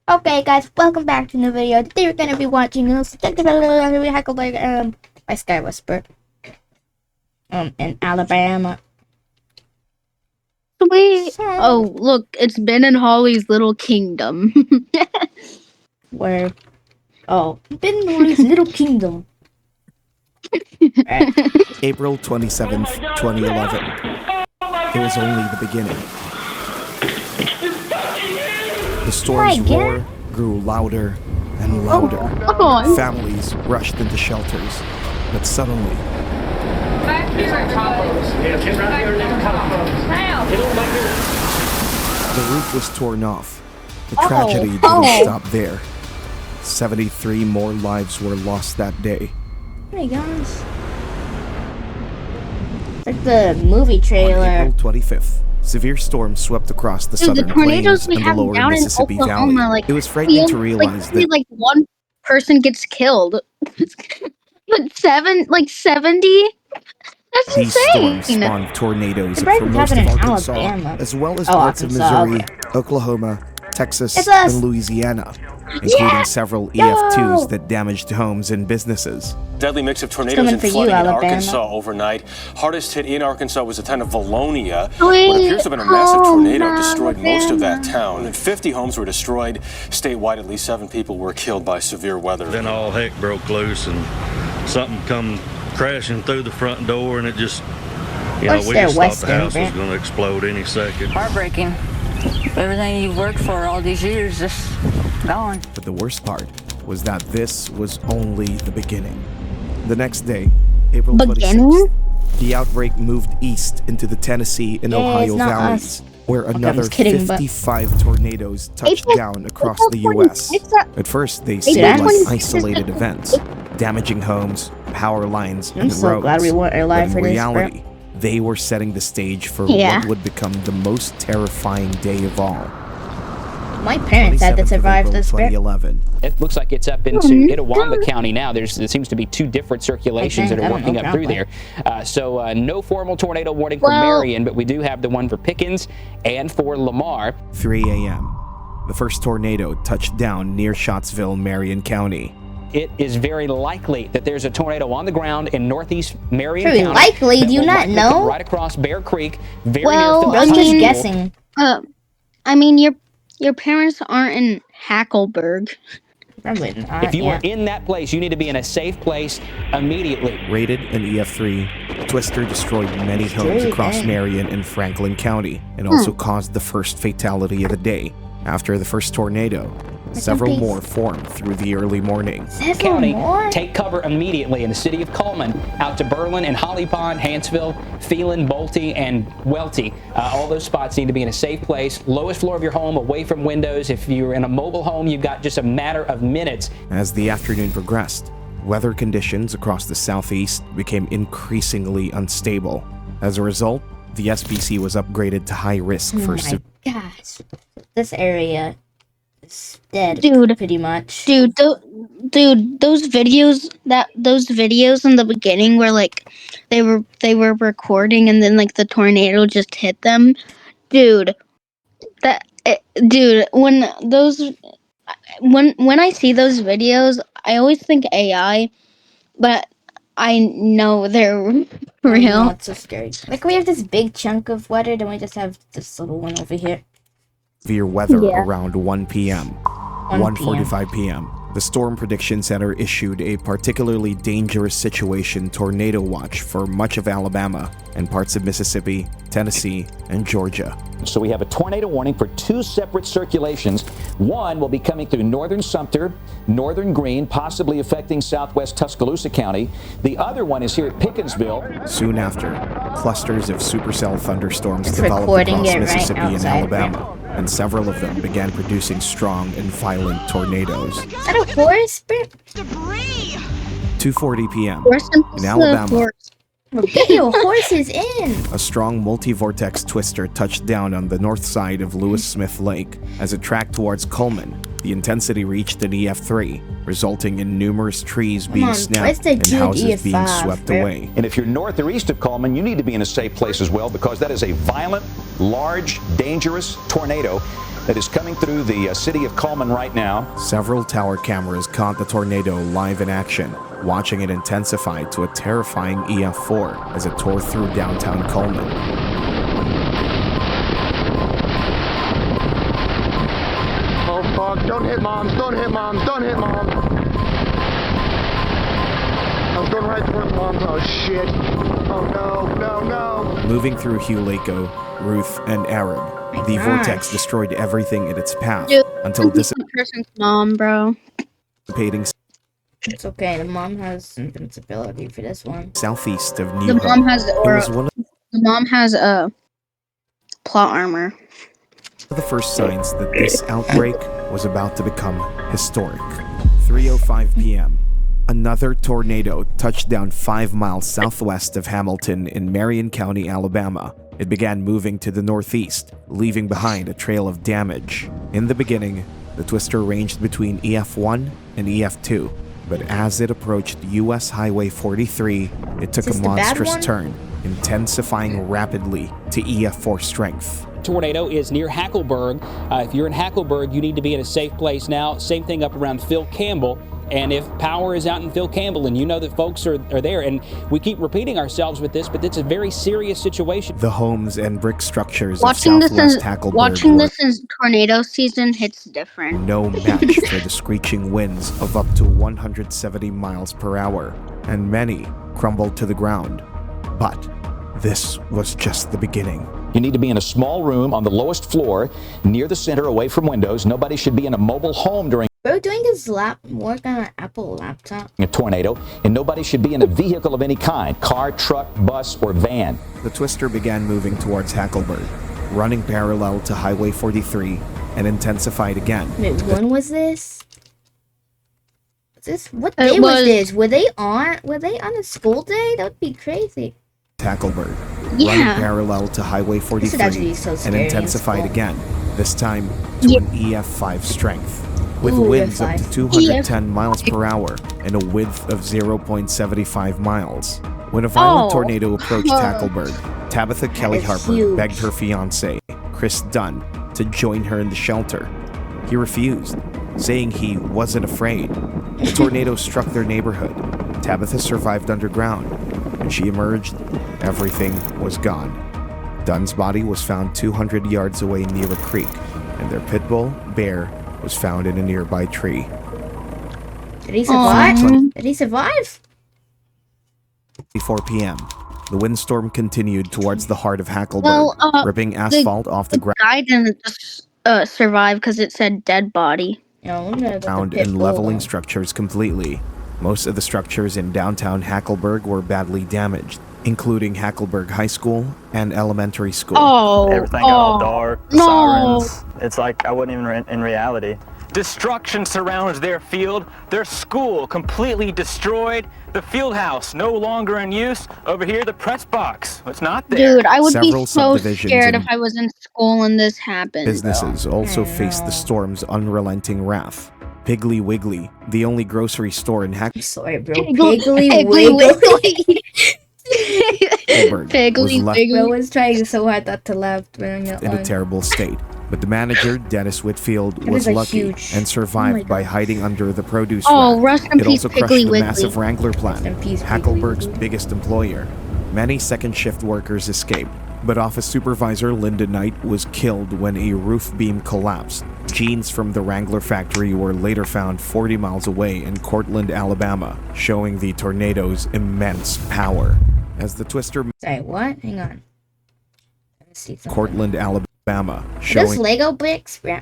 Okay, guys, welcome back to a new video. Today we're gonna be watching Huckleberry by Skywhisper in Alabama. Wait. Oh, look, it's Ben and Holly's Little Kingdom. Where? Oh, Ben and Holly's Little Kingdom. Right. April 27th, 2011. It was only the beginning. The storm's roar grew louder and louder. Families rushed into shelters, but suddenly... The roof was torn off. The tragedy didn't stop there. 73 more lives were lost that day. Hey guys. It's like the movie trailer. On April 25th, severe storms swept across the southern plains and the lower Mississippi Valley. Like, it was frightening to realize that one person gets killed. But 70? That's these insane. storms spawned tornadoes for most of Arkansas, as well as parts of Missouri, Oklahoma, Texas, and Louisiana, including several EF2s that damaged homes and businesses. Deadly mix of tornadoes and flooding in Arkansas overnight. Hardest hit in Arkansas was the town of Valonia. What appears to have been a massive tornado destroyed most of that town. And 50 homes were destroyed. Statewide, at least 7 people were killed by severe weather. Then all heck broke loose and something come crashing through the front door, and it just, we just thought the house was going to explode any second. Heartbreaking. Everything you've worked for all these years just gone. But the worst part was that this was only the beginning. The next day, April 26th, the outbreak moved east into the Tennessee and Ohio valleys, where another 55 tornadoes touched down across the U.S. At first, they seemed like isolated events, damaging homes, power lines, and roads. Glad we weren't alive for in this. reality, they were setting the stage for what would become the most terrifying day of all. My parents had to survive this. 2011. It looks like it's up into Itawamba County now. There seems to be 2 different circulations that are working up through there. So no formal tornado warning for Marion, but we do have the one for Pickens and for Lamar. 3 a.m. The first tornado touched down near Scottsville, Marion County. It is very likely that there's a tornado on the ground in northeast Marion County. Likely? Do you not know? Right across Bear Creek, very near I'm just guessing. I mean, your parents aren't in Hackleburg. Probably not. If you are in that place, you need to be in a safe place immediately. Rated an EF3, Twister destroyed many homes across Marion and Franklin County, and also caused the first fatality of the day. After the first tornado, several more formed through the early morning. County, take cover immediately in the city of Coleman, out to Berlin and Holly Pond, Hanceville, Phelan, Bolte, and Welty. All those spots need to be in a safe place. Lowest floor of your home, away from windows. If you're in a mobile home, you've got just a matter of minutes. As the afternoon progressed, weather conditions across the southeast became increasingly unstable. As a result, the SPC was upgraded to high risk for... Gosh, this area is dead, pretty much. Dude, those videos in the beginning where like they were recording and then like the tornado just hit them. When I see those videos, I always think AI, but I know they're real. Oh, it's so scary. Like, we have this big chunk of weather, then we just have this little one over here. Severe weather around 1 p.m. 1:45 p.m. The Storm Prediction Center issued a particularly dangerous situation tornado watch for much of Alabama and parts of Mississippi, Tennessee, and Georgia. So we have a tornado warning for 2 separate circulations. One will be coming through northern Sumter, northern Greene, possibly affecting southwest Tuscaloosa County. The other one is here at Pickensville. Soon after, clusters of supercell thunderstorms developed across Mississippi and Alabama, and several of them began producing strong and violent tornadoes. Is that a horse? 2:40 p.m. in Alabama. Get your horses in! A strong multi-vortex twister touched down on the north side of Lewis Smith Lake. As it tracked towards Coleman, the intensity reached an EF3, resulting in numerous trees being snapped and houses being swept away. And if you're north or east of Coleman, you need to be in a safe place as well, because that is a violent, large, dangerous tornado. that is coming through the city of Coleman right now. Several tower cameras caught the tornado live in action, watching it intensify to a terrifying EF4 as it tore through downtown Coleman. Oh fuck, don't hit moms, don't hit moms, don't hit moms. I was going right towards moms, oh shit. Oh no, no, no. Moving through Hugh Lako, Ruth, and Arab, the vortex destroyed everything in its path until person's mom, bro. dissipating It's okay, the mom has invincibility for this one. southeast of New The mom has the mom has a plot armor. the first signs that this outbreak was about to become historic. 3:05 p.m. Another tornado touched down 5 miles southwest of Hamilton in Marion County, Alabama. It began moving to the northeast, leaving behind a trail of damage. In the beginning, the twister ranged between EF1 and EF2, but as it approached US Highway 43, it took a monstrous turn, intensifying rapidly to EF4 strength. Tornado is near Hackleburg. If you're in Hackleburg, you need to be in a safe place now. Same thing up around Phil Campbell. And if power is out in Phil Campbell and you know that folks are there, and we keep repeating ourselves with this, but it's a very serious situation. The homes and brick structures Watching of Southwest Hackleburg this in tornado season hits different. no match for the screeching winds of up to 170 miles per hour, and many crumbled to the ground. But this was just the beginning. You need to be in a small room on the lowest floor, near the center, away from windows. Nobody should be in a mobile home during Bro, doing his work on an Apple laptop. a tornado, and nobody should be in a vehicle of any kind, car, truck, bus, or van. The twister began moving towards Hackleburg, running parallel to Highway 43, and intensified again. Wait, when was this? What day was this? Were they on a school day? That would be crazy. Hackleburg, Yeah. running parallel to Highway 43, actually so and scary in intensified school. again, this time to an EF5 strength. With Ooh, winds up EF5. to 210 miles per hour and a width of 0.75 miles. When a violent tornado approached Hackleburg, Tabitha Kelly Harper huge. begged her fiancé, Chris Dunn, to join her in the shelter. He refused, saying he wasn't afraid. The tornado struck their neighborhood. Tabitha survived underground. When she emerged, everything was gone. Dunn's body was found 200 yards away near a creek, and their pit bull, Bear, was found in a nearby tree. Did he survive? Did he survive? 4 p.m. The windstorm continued towards the heart of Hackleburg, ripping asphalt off the ground. Guy didn't just survive because it said dead body. And leveling structures completely. Most of the structures in downtown Hackleburg were badly damaged, including Hackleburg High School and Elementary School. Everything got all dark, sirens. It's like I wasn't even in reality. Destruction surrounds their field, their school completely destroyed, the field house no longer in use. Over here, the press box, it's not there. Dude, I would Several be so subdivisions scared and if I was in school and this happened. Businesses also faced the storm's unrelenting wrath. Piggly Wiggly, the only grocery store in Hackleburg, Sorry, bro. Piggly Wiggly. Piggly was left Wiggly. Bro was trying so hard not to laugh. in a terrible state. But the manager, Dennis Whitfield, That was is a lucky huge- and survived Oh my by gosh. hiding under the produce Oh, rack. rest in It peace, also crushed Piggly the Wiggly. massive Wrangler plant, Rest in peace, Piggly Hackleburg's Wiggly. biggest employer. Many second shift workers escaped, but office supervisor Linda Knight was killed when a roof beam collapsed. Jeans from the Wrangler factory were later found 40 miles away in Cortland, Alabama, showing the tornado's immense power. As the twister Sorry, what? Hang on. Let's see something. Cortland, Alabama, Are those showing Lego bricks? Yeah.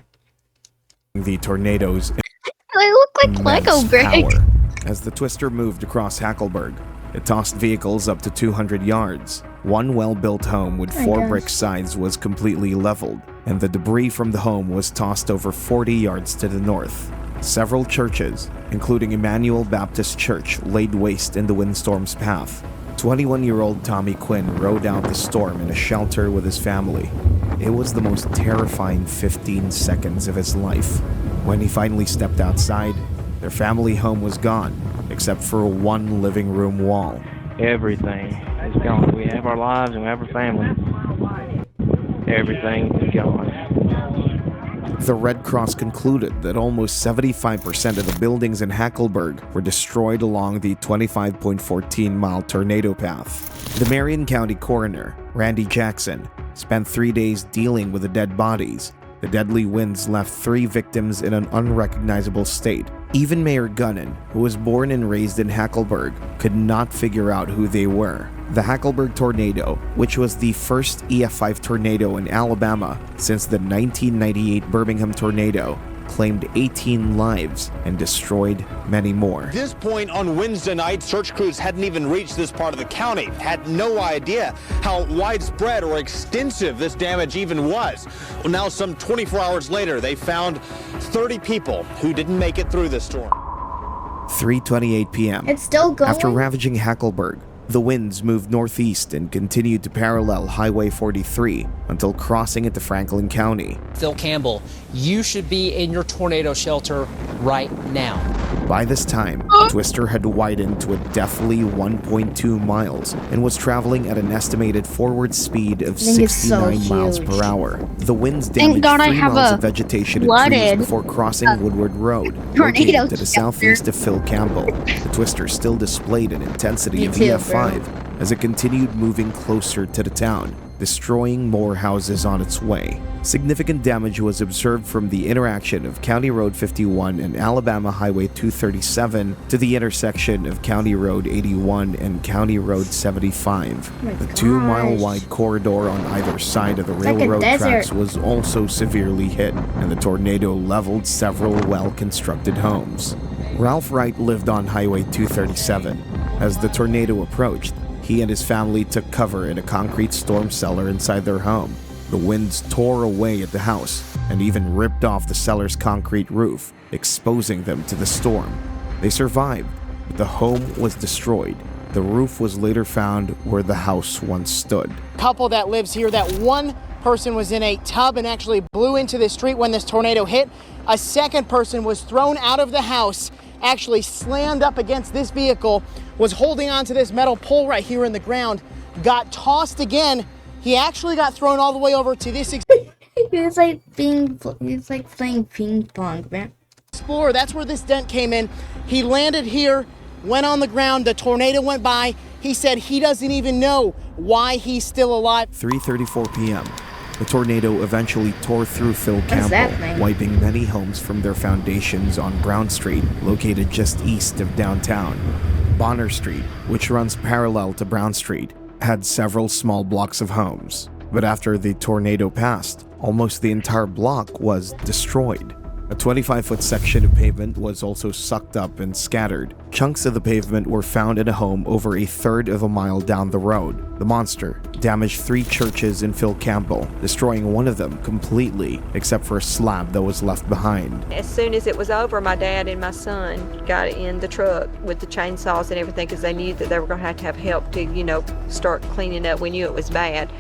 the tornado's They look like Lego immense bricks. power. As the twister moved across Hackleburg, it tossed vehicles up to 200 yards. One well-built home with my 4 gosh. brick sides was completely leveled, and the debris from the home was tossed over 40 yards to the north. Several churches, including Emmanuel Baptist Church, laid waste in the windstorm's path. 21-year-old Tommy Quinn rode out the storm in a shelter with his family. It was the most terrifying 15 seconds of his life. When he finally stepped outside, their family home was gone, except for one living room wall. Everything is gone. We have our lives and we have our family. Everything is gone. The Red Cross concluded that almost 75% of the buildings in Hackleburg were destroyed along the 25.14-mile tornado path. The Marion County coroner, Randy Jackson, spent 3 days dealing with the dead bodies. The deadly winds left 3 victims in an unrecognizable state. Even Mayor Gunnan, who was born and raised in Hackleburg, could not figure out who they were. The Hackleburg tornado, which was the first EF5 tornado in Alabama since the 1998 Birmingham tornado, claimed 18 lives and destroyed many more. At this point on Wednesday night, search crews hadn't even reached this part of the county, had no idea how widespread or extensive this damage even was. Well, now some 24 hours later, they found 30 people who didn't make it through the storm. 3:28 p.m. It's still going? After ravaging Hackleburg, the winds moved northeast and continued to parallel Highway 43 until crossing into Franklin County. Phil Campbell, you should be in your tornado shelter right now. By this time, Twister had widened to a deathly 1.2 miles and was traveling at an estimated forward speed of 69 miles per hour. The winds damaged 3 miles of vegetation and trees before crossing Woodward Road, located to the southeast of Phil Campbell. The Twister still displayed an intensity of EF5 as it continued moving closer to the town, destroying more houses on its way. Significant damage was observed from the interaction of County Road 51 and Alabama Highway 237 to the intersection of County Road 81 and County Road 75. The 2-mile-wide corridor on either side of the railroad tracks was also severely hit, and the tornado leveled several well-constructed homes. Ralph Wright lived on Highway 237. As the tornado approached, he and his family took cover in a concrete storm cellar inside their home. The winds tore away at the house and even ripped off the cellar's concrete roof, exposing them to the storm. They survived, but the home was destroyed. The roof was later found where the house once stood. Couple that lives here, that one person was in a tub and actually blew into the street when this tornado hit. A second person was thrown out of the house, actually slammed up against this vehicle, was holding onto this metal pole right here in the ground, got tossed again. He actually got thrown all the way over to this. It's like playing ping pong, man. Explorer, that's where this dent came in. He landed here, went on the ground, the tornado went by. He said he doesn't even know why he's still alive. 3:34 p.m. The tornado eventually tore through Phil Campbell, wiping many homes from their foundations on Brown Street, located just east of downtown. Bonner Street, which runs parallel to Brown Street, had several small blocks of homes. But after the tornado passed, almost the entire block was destroyed. A 25-foot section of pavement was also sucked up and scattered. Chunks of the pavement were found in a home over a third of a mile down the road. The monster damaged 3 churches in Phil Campbell, destroying one of them completely, except for a slab that was left behind. As soon as it was over, my dad and my son got in the truck with the chainsaws and everything because they knew that they were going to have help to, start cleaning up. We knew it was bad.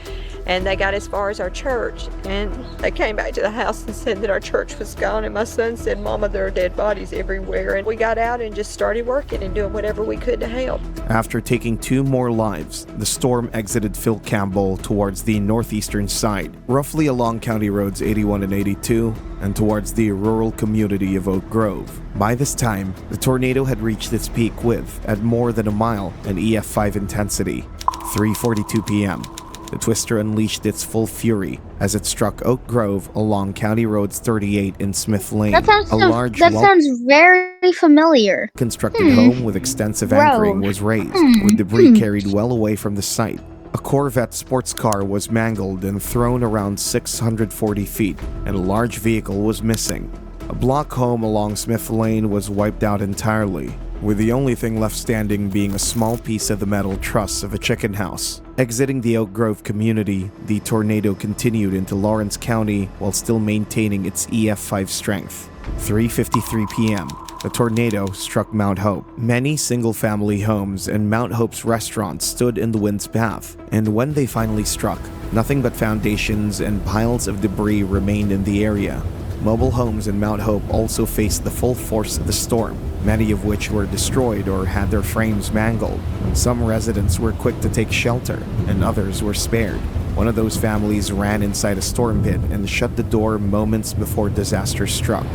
And they got as far as our church, and they came back to the house and said that our church was gone, and my son said, "Mama, there are dead bodies everywhere." And we got out and just started working and doing whatever we could to help. After taking 2 more lives, the storm exited Phil Campbell towards the northeastern side, roughly along County Roads 81 and 82, and towards the rural community of Oak Grove. By this time, the tornado had reached its peak with, at more than a mile, an EF5 intensity. 3:42 p.m. The Twister unleashed its full fury as it struck Oak Grove along County Roads 38 in Smith Lane. That sounds very familiar. Constructed home with extensive anchoring was razed, with debris carried well away from the site. A Corvette sports car was mangled and thrown around 640 feet, and a large vehicle was missing. A block home along Smith Lane was wiped out entirely, with the only thing left standing being a small piece of the metal truss of a chicken house. Exiting the Oak Grove community, the tornado continued into Lawrence County while still maintaining its EF5 strength. 3:53 p.m. The tornado struck Mount Hope. Many single-family homes and Mount Hope's restaurants stood in the wind's path, and when they finally struck, nothing but foundations and piles of debris remained in the area. Mobile homes in Mount Hope also faced the full force of the storm, many of which were destroyed or had their frames mangled. Some residents were quick to take shelter, and others were spared. One of those families ran inside a storm pit and shut the door moments before disaster struck.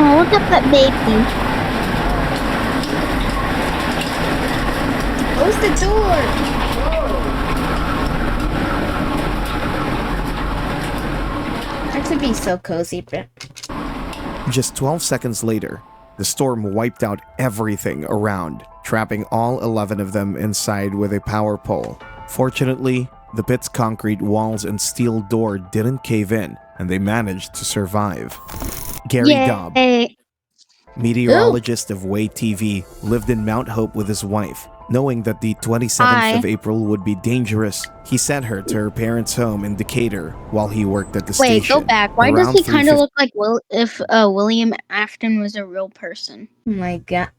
Oh, look at that baby. Close the door! That could be so cozy, bro. Just 12 seconds later, the storm wiped out everything around, trapping all 11 of them inside with a power pole. Fortunately, the pit's concrete walls and steel door didn't cave in, and they managed to survive. Gary Dobb, meteorologist of Way TV, lived in Mount Hope with his wife. Knowing that the 27th of April would be dangerous, he sent her to her parents' home in Decatur while he worked at the station. Wait, go back. Why does he kind of look like if William Afton was a real person? Oh my god.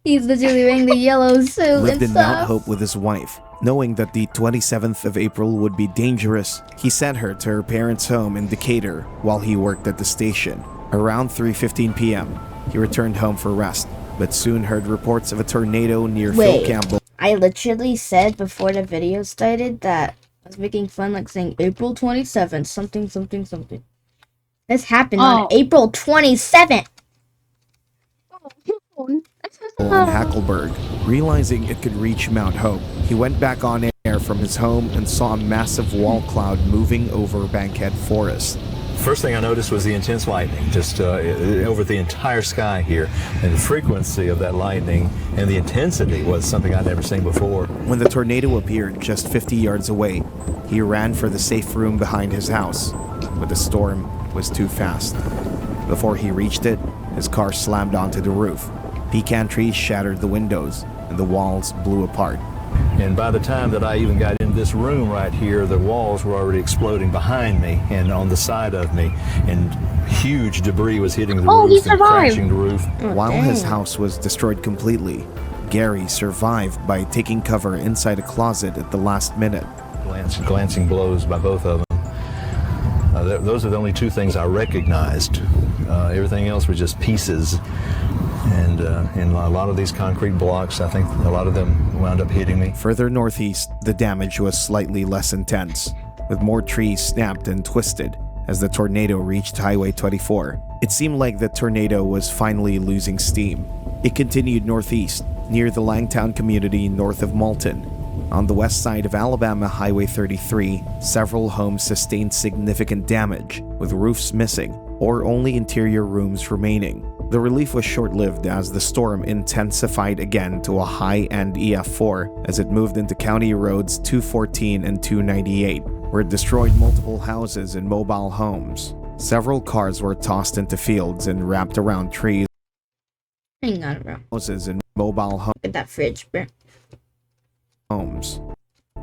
He's literally wearing the yellow suit Lived and in stuff. Mount Hope with his wife. Knowing that the 27th of April would be dangerous, he sent her to her parents' home in Decatur while he worked at the station. Around 3:15 p.m., he returned home for rest, but soon heard reports of a tornado near Phil Campbell. I literally said before the video started that I was making fun, like saying April 27th, something, something, something. This happened on April 27th. In Hackleburg. Realizing it could reach Mount Hope, he went back on air from his home and saw a massive wall cloud moving over Bankhead Forest. First thing I noticed was the intense lightning, just over the entire sky here. And the frequency of that lightning and the intensity was something I'd never seen before. When the tornado appeared just 50 yards away, he ran for the safe room behind his house, but the storm was too fast. Before he reached it, his car slammed onto the roof. Pecan trees shattered the windows, and the walls blew apart. And by the time that I even got in this room right here, the walls were already exploding behind me and on the side of me, and huge debris was hitting the roof and crashing the roof. While his house was destroyed completely, Gary survived by taking cover inside a closet at the last minute. Glancing blows by both of them. Those are the only two things I recognized. Everything else was just pieces. And a lot of these concrete blocks, I think a lot of them wound up hitting me. Further northeast, the damage was slightly less intense, with more trees snapped and twisted as the tornado reached Highway 24. It seemed like the tornado was finally losing steam. It continued northeast, near the Langtown community north of Malton. On the west side of Alabama Highway 33, several homes sustained significant damage, with roofs missing or only interior rooms remaining. The relief was short-lived as the storm intensified again to a high-end EF4 as it moved into County Roads 214 and 298, where it destroyed multiple houses and mobile homes. Several cars were tossed into fields and wrapped around trees. Hang on, bro. Houses and mobile homes. Look at that fridge, bro. Homes.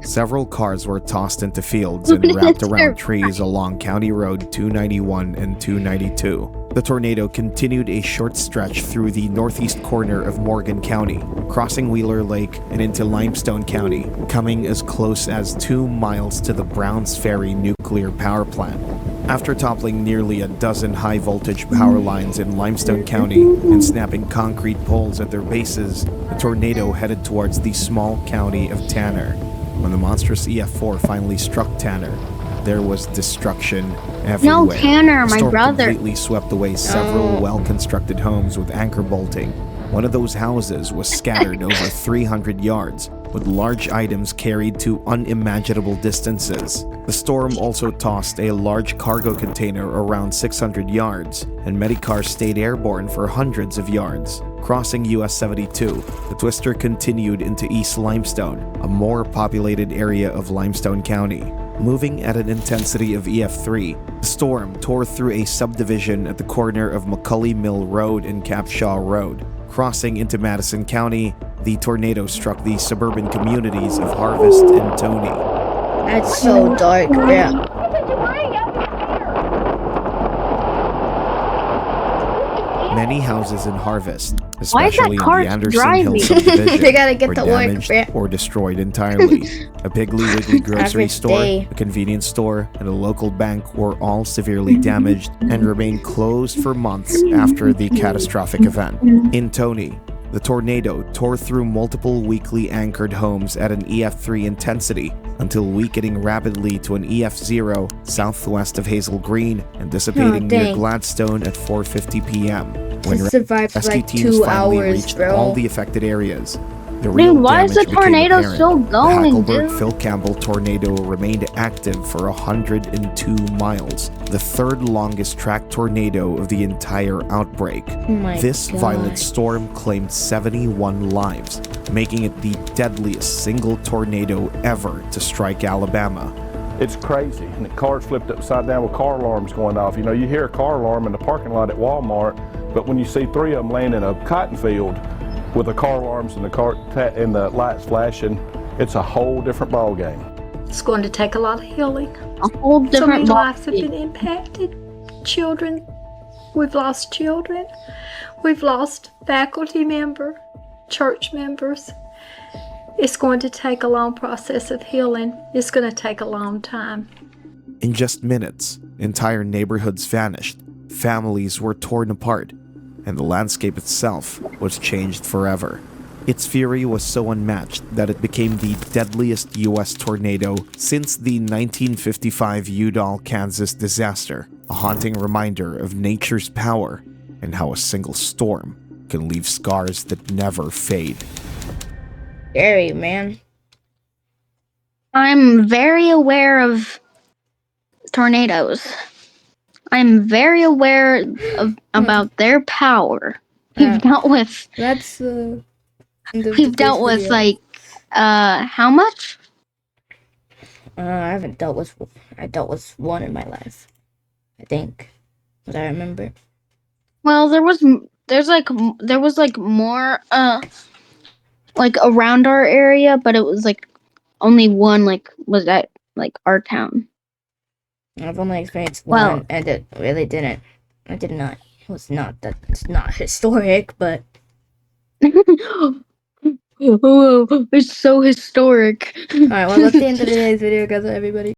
Several cars were tossed into fields and wrapped around trees along County Road 291 and 292. The tornado continued a short stretch through the northeast corner of Morgan County, crossing Wheeler Lake and into Limestone County, coming as close as 2 miles to the Browns Ferry nuclear power plant. After toppling nearly a dozen high-voltage power lines in Limestone County and snapping concrete poles at their bases, the tornado headed towards the small county of Tanner. When the monstrous EF4 finally struck Tanner, there was destruction everywhere. No, Tanner, my brother. The storm completely swept away several well-constructed homes with anchor bolting. One of those houses was scattered over 300 yards, with large items carried to unimaginable distances. The storm also tossed a large cargo container around 600 yards, and many cars stayed airborne for hundreds of yards. Crossing US 72, the twister continued into East Limestone, a more populated area of Limestone County. Moving at an intensity of EF3, the storm tore through a subdivision at the corner of McCully Mill Road and Capshaw Road. Crossing into Madison County, the tornado struck the suburban communities of Harvest and Tony. That's so dark, bro. Many houses in Harvest, especially in the Anderson Hill subdivision, They gotta get were to work, damaged or destroyed entirely. A Piggly Wiggly grocery store, a convenience store, and a local bank were all severely damaged and remained closed for months after the catastrophic event. In Tony, the tornado tore through multiple weakly anchored homes at an EF3 intensity until weakening rapidly to an EF0 southwest of Hazel Green and dissipating near Gladstone at 4:50 p.m. when rescue teams finally reached all the affected areas. The real why is the tornado still going, the Hackleburg-Phil Campbell tornado remained active for 102 miles, the third longest track tornado of the entire outbreak. This violent storm claimed 71 lives, making it the deadliest single tornado ever to strike Alabama. It's crazy, and the cars flipped upside down with car alarms going off. You know, you hear a car alarm in the parking lot at Walmart, but when you see 3 of them laying in a cotton field with the car alarms and the lights flashing, it's a whole different ball game. It's going to take a lot of healing. A whole different so many lives have been impacted. Children, we've lost children. We've lost faculty members, church members. It's going to take a long process of healing. It's going to take a long time. In just minutes, entire neighborhoods vanished, families were torn apart, and the landscape itself was changed forever. Its fury was so unmatched that it became the deadliest U.S. tornado since the 1955 Udall, Kansas disaster, a haunting reminder of nature's power and how a single storm can leave scars that never fade. Scary, man. I'm very aware of tornadoes. I'm very aware about their power. We've dealt with. That's we've dealt with like how much? I haven't dealt with. I dealt with one in my life, I think, as I remember. Well, there was more like around our area, but it was like only one was at like our town. I've only experienced one, and it really didn't. I did not. It was not that. It's not historic, but. Oh, it's so historic. Alright, well, that's the end of today's video, guys, everybody.